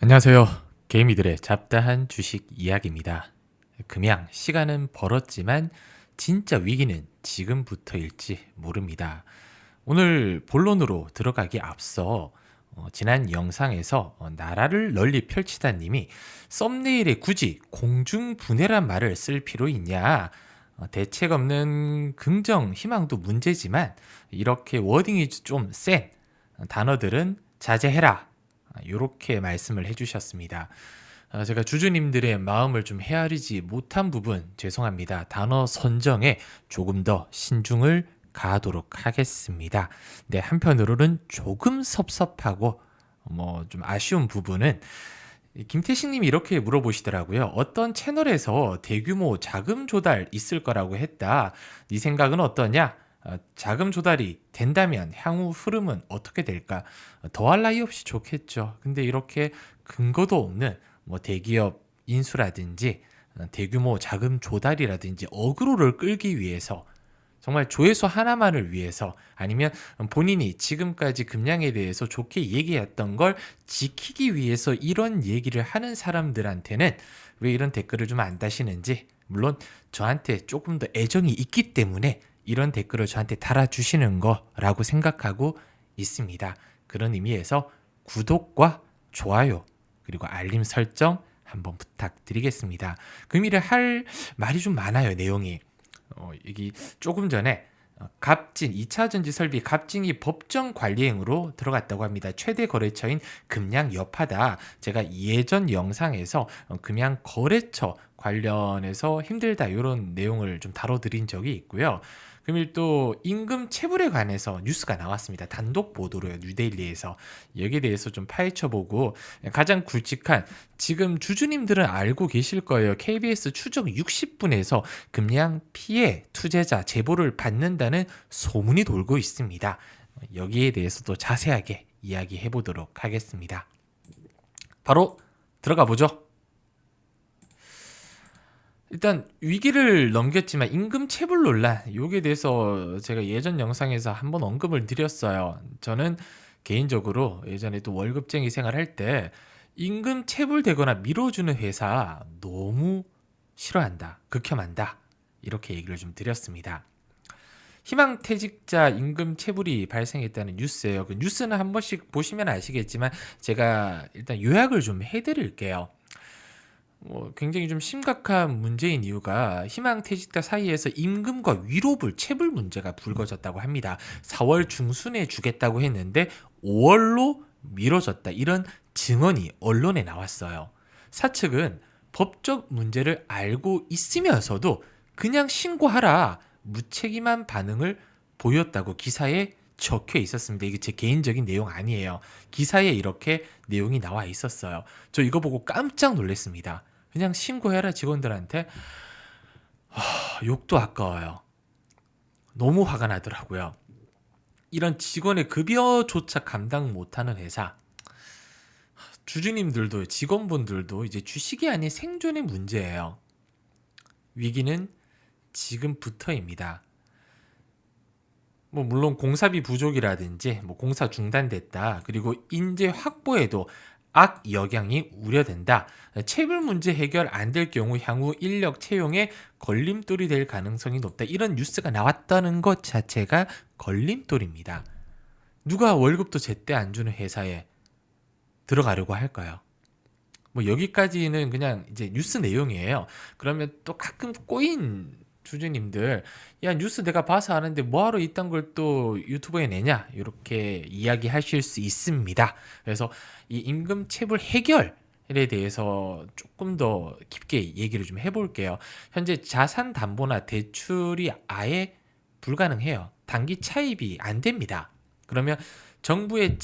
안녕하세요. 개미들의 잡다한 주식 이야기입니다. 금양 시간은 벌었지만 진짜 위기는 지금부터일지 모릅니다. 오늘 본론으로 들어가기 앞서 지난 영상에서 나라를 널리 펼치다 님이 썸네일에 굳이 공중분해란 말을 쓸 필요 있냐? 대책 없는 긍정 희망도 문제지만 이렇게 워딩이 좀 센 단어들은 자제해라. 이렇게 말씀을 해주셨습니다. 제가 주주님들의 마음을 좀 헤아리지 못한 부분 죄송합니다. 단어 선정에 조금 더 신중을 가하도록 하겠습니다. 네, 한편으로는 조금 섭섭하고 좀 아쉬운 부분은 김태식님이 이렇게 물어보시더라고요. 어떤 채널에서 대규모 자금 조달 있을 거라고 했다. 네 생각은 어떠냐? 자금 조달이 된다면 향후 흐름은 어떻게 될까? 더할 나위 없이 좋겠죠. 근데 이렇게 근거도 없는 대기업 인수라든지 대규모 자금 조달이라든지 어그로를 끌기 위해서 정말 조회수 하나만을 위해서 아니면 본인이 지금까지 금량에 대해서 좋게 얘기했던 걸 지키기 위해서 이런 얘기를 하는 사람들한테는 왜 이런 댓글을 좀 안 다시는지, 물론 저한테 조금 더 애정이 있기 때문에 이런 댓글을 저한테 달아주시는 거라고 생각하고 있습니다. 그런 의미에서 구독과 좋아요 그리고 알림 설정 한번 부탁드리겠습니다. 그 의미를 할 말이 좀 많아요. 내용이 여기 조금 전에 갑진 2차전지 설비 갑진이 법정 관리행으로 들어갔다고 합니다. 최대 거래처인 금양 여파다. 제가 예전 영상에서 금양 거래처 관련해서 힘들다 이런 내용을 좀 다뤄드린 적이 있고요. 금일 또 임금 체불에 관해서 뉴스가 나왔습니다. 단독 보도로요. 뉴데일리에서. 여기에 대해서 좀 파헤쳐보고 가장 굵직한 지금 주주님들은 알고 계실 거예요. KBS 추적 60분에서 금양 피해 투자자 제보를 받는다는 소문이 돌고 있습니다. 여기에 대해서도 자세하게 이야기해 보도록 하겠습니다. 바로 들어가 보죠. 일단 위기를 넘겼지만 임금 체불 논란 여기에 대해서 제가 예전 영상에서 한번 언급을 드렸어요. 저는 개인적으로 예전에 또 월급쟁이 생활할 때 임금 체불되거나 밀어주는 회사 너무 싫어한다, 극혐한다 이렇게 얘기를 좀 드렸습니다. 희망퇴직자 임금 체불이 발생했다는 뉴스예요. 그 뉴스는 한 번씩 보시면 아시겠지만 제가 일단 요약을 좀 해드릴게요. 굉장히 좀 심각한 문제인 이유가 희망퇴직자 사이에서 임금과 위로불, 체불 문제가 불거졌다고 합니다. 4월 중순에 주겠다고 했는데 5월로 미뤄졌다. 이런 증언이 언론에 나왔어요. 사측은 법적 문제를 알고 있으면서도 그냥 신고하라. 무책임한 반응을 보였다고 기사에 적혀 있었습니다. 이게 제 개인적인 내용 아니에요. 기사에 이렇게 내용이 나와 있었어요. 저 이거 보고 깜짝 놀랐습니다. 그냥 신고해라 직원들한테. 욕도 아까워요. 너무 화가 나더라고요. 이런 직원의 급여조차 감당 못하는 회사, 주주님들도 직원분들도 이제 주식이 아닌 생존의 문제예요. 위기는 지금부터입니다. 물론 공사비 부족이라든지 공사 중단됐다. 그리고 인재 확보에도 악영향이 우려된다. 체불 문제 해결 안 될 경우 향후 인력 채용에 걸림돌이 될 가능성이 높다. 이런 뉴스가 나왔다는 것 자체가 걸림돌입니다. 누가 월급도 제때 안 주는 회사에 들어가려고 할까요? 여기까지는 그냥 이제 뉴스 내용이에요. 그러면 또 가끔 꼬인 주주님들, 야 뉴스 내가 봐서 아는데 뭐하러 이딴 걸 또 유튜브에 내냐 이렇게 이야기하실 수 있습니다. 그래서 이 임금 체불 해결에 대해서 조금 더 깊게 얘기를 좀 해볼게요. 현재 자산 담보나 대출이 아예 불가능해요. 단기 차입이 안 됩니다. 그러면 정부의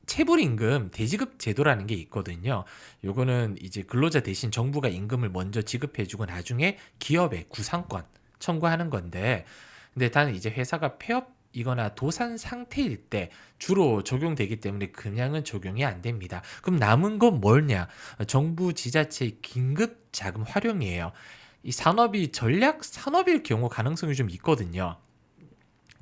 체불임금 대지급 제도라는 게 있거든요. 요거는 이제 근로자 대신 정부가 임금을 먼저 지급해주고 나중에 기업에 구상권 청구하는 건데, 근데 단 이제 회사가 폐업이거나 도산 상태일 때 주로 적용되기 때문에 그냥은 적용이 안 됩니다. 그럼 남은 건 뭐냐? 정부 지자체의 긴급 자금 활용이에요. 이 산업이 전략 산업일 경우 가능성이 좀 있거든요.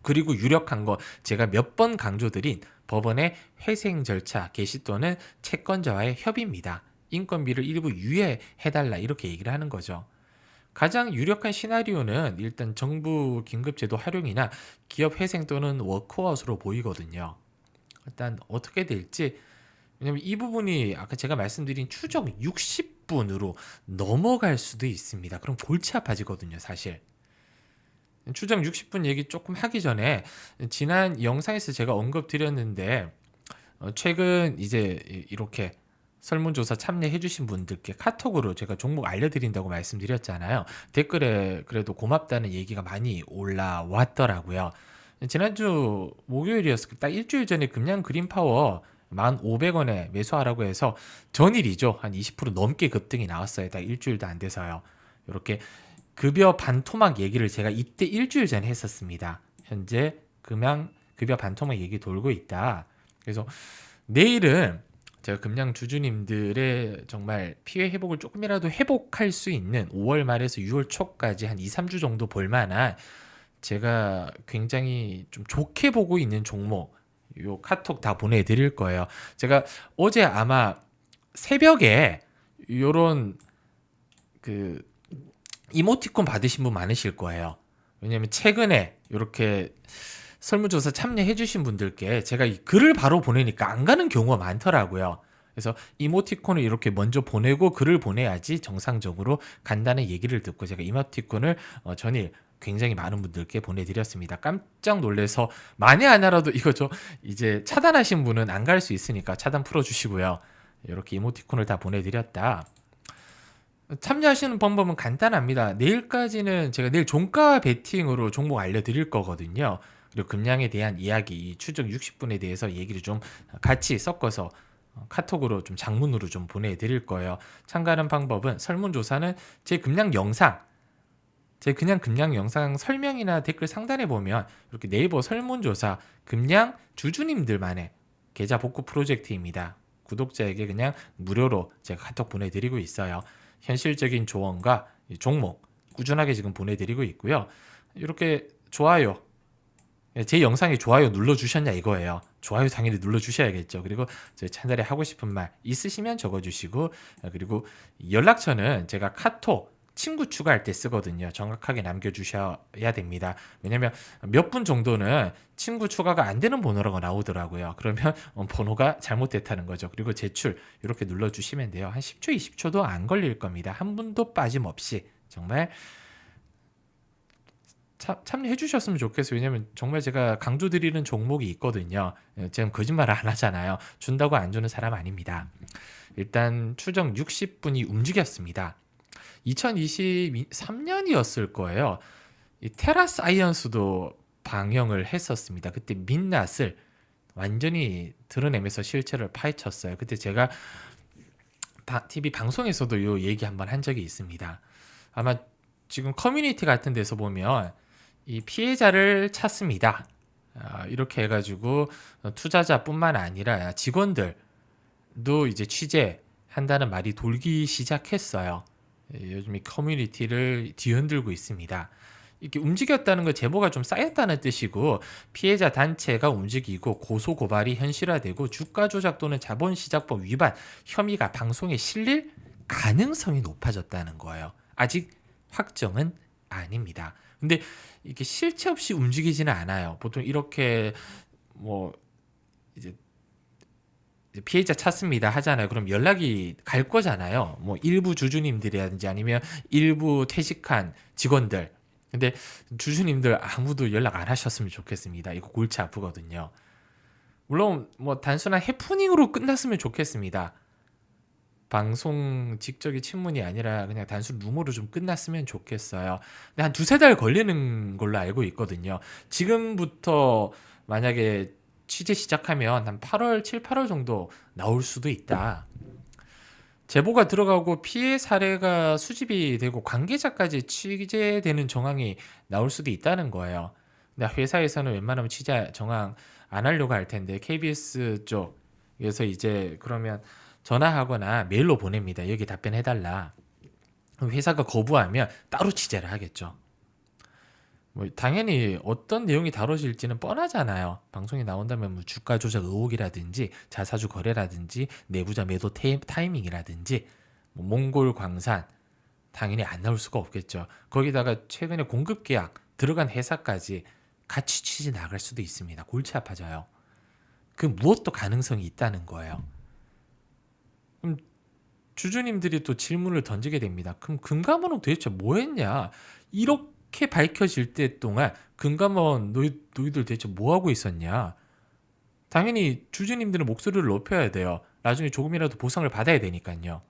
그리고 유력한 거 제가 몇 번 강조드린 법원의 회생 절차 개시 또는 채권자와의 협의입니다. 인건비를 일부 유예해달라 이렇게 얘기를 하는 거죠. 가장 유력한 시나리오는 일단 정부 긴급제도 활용이나 기업 회생 또는 워크아웃으로 보이거든요. 일단 어떻게 될지, 왜냐면 이 부분이 아까 제가 말씀드린 추정 60분으로 넘어갈 수도 있습니다. 그럼 골치 아파지거든요, 사실. 추정 60분 얘기 조금 하기 전에 지난 영상에서 제가 언급드렸는데 최근 이제 이렇게 설문조사 참여해주신 분들께 카톡으로 제가 종목 알려드린다고 말씀드렸잖아요. 댓글에 그래도 고맙다는 얘기가 많이 올라왔더라고요. 지난주 목요일이었을 딱 일주일 전에 금양 그린파워 1,500원에 매수하라고 해서 전일이죠. 한 20% 넘게 급등이 나왔어요. 딱 일주일도 안 돼서요. 이렇게 급여 반토막 얘기를 제가 이때 일주일 전에 했었습니다. 현재 급여 반토막 얘기 돌고 있다. 그래서 내일은 제가 금양 주주님들의 정말 피해 회복을 조금이라도 회복할 수 있는 5월 말에서 6월 초까지 한 2, 3주 정도 볼만한 제가 굉장히 좀 좋게 보고 있는 종목 요 카톡 다 보내드릴 거예요. 제가 어제 아마 새벽에 요런 그 이모티콘 받으신 분 많으실 거예요. 왜냐면 최근에 이렇게 설문조사 참여해주신 분들께 제가 이 글을 바로 보내니까 안 가는 경우가 많더라고요. 그래서 이모티콘을 이렇게 먼저 보내고 글을 보내야지 정상적으로 간다는 얘기를 듣고 제가 이모티콘을 전일 굉장히 많은 분들께 보내드렸습니다. 깜짝 놀래서 만에 하나라도 이거죠. 이제 차단하신 분은 안 갈 수 있으니까 차단 풀어주시고요. 이렇게 이모티콘을 다 보내드렸다. 참여하시는 방법은 간단합니다. 내일까지는 제가 내일 종가 베팅으로 종목 알려드릴 거거든요. 그리고 금양에 대한 이야기, 이 추정 60분에 대해서 얘기를 좀 같이 섞어서 카톡으로 좀 장문으로 좀 보내드릴 거예요. 참가하는 방법은 설문조사는 제 금양 영상, 제 그냥 금양 영상 설명이나 댓글 상단에 보면 이렇게 네이버 설문조사 금양 주주님들만의 계좌 복구 프로젝트입니다. 구독자에게 그냥 무료로 제가 카톡 보내드리고 있어요. 현실적인 조언과 종목 꾸준하게 지금 보내드리고 있고요. 이렇게 좋아요, 제 영상에 좋아요 눌러주셨냐 이거예요. 좋아요 당연히 눌러주셔야겠죠. 그리고 저 채널에 하고 싶은 말 있으시면 적어주시고, 그리고 연락처는 제가 카톡 친구 추가할 때 쓰거든요. 정확하게 남겨주셔야 됩니다. 왜냐면 몇 분 정도는 친구 추가가 안 되는 번호라고 나오더라고요. 그러면 번호가 잘못됐다는 거죠. 그리고 제출 이렇게 눌러주시면 돼요. 한 10초, 20초도 안 걸릴 겁니다. 한 분도 빠짐없이 정말 참여해 주셨으면 좋겠어요. 왜냐면 정말 제가 강조드리는 종목이 있거든요. 제가 거짓말을 안 하잖아요. 준다고 안 주는 사람 아닙니다. 일단 추정 60분이 움직였습니다. 2023년이었을 거예요. 이 테라사이언스도 방영을 했었습니다. 그때 민낯을 완전히 드러내면서 실체를 파헤쳤어요. 그때 제가 TV 방송에서도 요 얘기 한번 한 적이 있습니다. 아마 지금 커뮤니티 같은 데서 보면 이 피해자를 찾습니다. 이렇게 해가지고 투자자뿐만 아니라 직원들도 이제 취재한다는 말이 돌기 시작했어요. 요즘 이 커뮤니티를 뒤흔들고 있습니다. 이렇게 움직였다는 거 제보가 좀 쌓였다는 뜻이고, 피해자 단체가 움직이고 고소 고발이 현실화되고 주가 조작 또는 자본시장법 위반 혐의가 방송에 실릴 가능성이 높아졌다는 거예요. 아직 확정은 아닙니다. 근데 이게 실체 없이 움직이지는 않아요. 보통 이렇게 뭐 이제 피해자 찾습니다 하잖아요. 그럼 연락이 갈 거잖아요. 뭐 일부 주주님들이라든지 아니면 일부 퇴직한 직원들. 근데 주주님들 아무도 연락 안 하셨으면 좋겠습니다. 이거 골치 아프거든요. 물론 뭐 단순한 해프닝으로 끝났으면 좋겠습니다. 방송 직접의 친문이 아니라 그냥 단순 루머로 좀 끝났으면 좋겠어요. 근데 한 두세 달 걸리는 걸로 알고 있거든요. 지금부터 만약에 취재 시작하면 한 8월, 7, 8월 정도 나올 수도 있다. 제보가 들어가고 피해 사례가 수집이 되고 관계자까지 취재되는 정황이 나올 수도 있다는 거예요. 근데 회사에서는 웬만하면 취재 정황 안 하려고 할 텐데 KBS 쪽에서 이제 그러면 전화하거나 메일로 보냅니다. 여기 답변해달라. 회사가 거부하면 따로 취재를 하겠죠. 뭐 당연히 어떤 내용이 다뤄질지는 뻔하잖아요. 방송에 나온다면 뭐 주가 조작 의혹이라든지 자사주 거래라든지 내부자 매도 타이밍이라든지 뭐 몽골 광산 당연히 안 나올 수가 없겠죠. 거기다가 최근에 공급 계약 들어간 회사까지 같이 취지 나갈 수도 있습니다. 골치 아파져요. 그 무엇도 가능성이 있다는 거예요. 그럼 주주님들이 또 질문을 던지게 됩니다. 그럼 금감원은 도대체 뭐 했냐? 이렇게 밝혀질 때 동안 금감원 너희들 대체 뭐 하고 있었냐? 당연히 주주님들은 목소리를 높여야 돼요. 나중에 조금이라도 보상을 받아야 되니까요.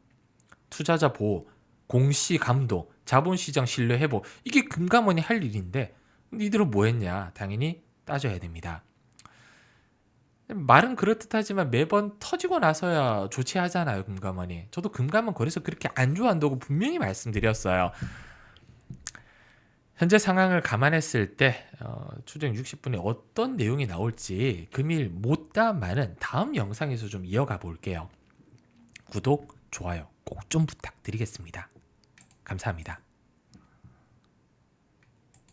투자자 보호, 공시 감독, 자본시장 신뢰 회복, 이게 금감원이 할 일인데 니들은 뭐 했냐? 당연히 따져야 됩니다. 말은 그렇듯하지만 매번 터지고 나서야 조치하잖아요, 금감원이. 저도 금감원 거래소 그렇게 안 좋아한다고 분명히 말씀드렸어요. 현재 상황을 감안했을 때 추정 60분에 어떤 내용이 나올지 금일 못다만은 다음 영상에서 좀 이어가 볼게요. 구독, 좋아요 꼭 좀 부탁드리겠습니다. 감사합니다.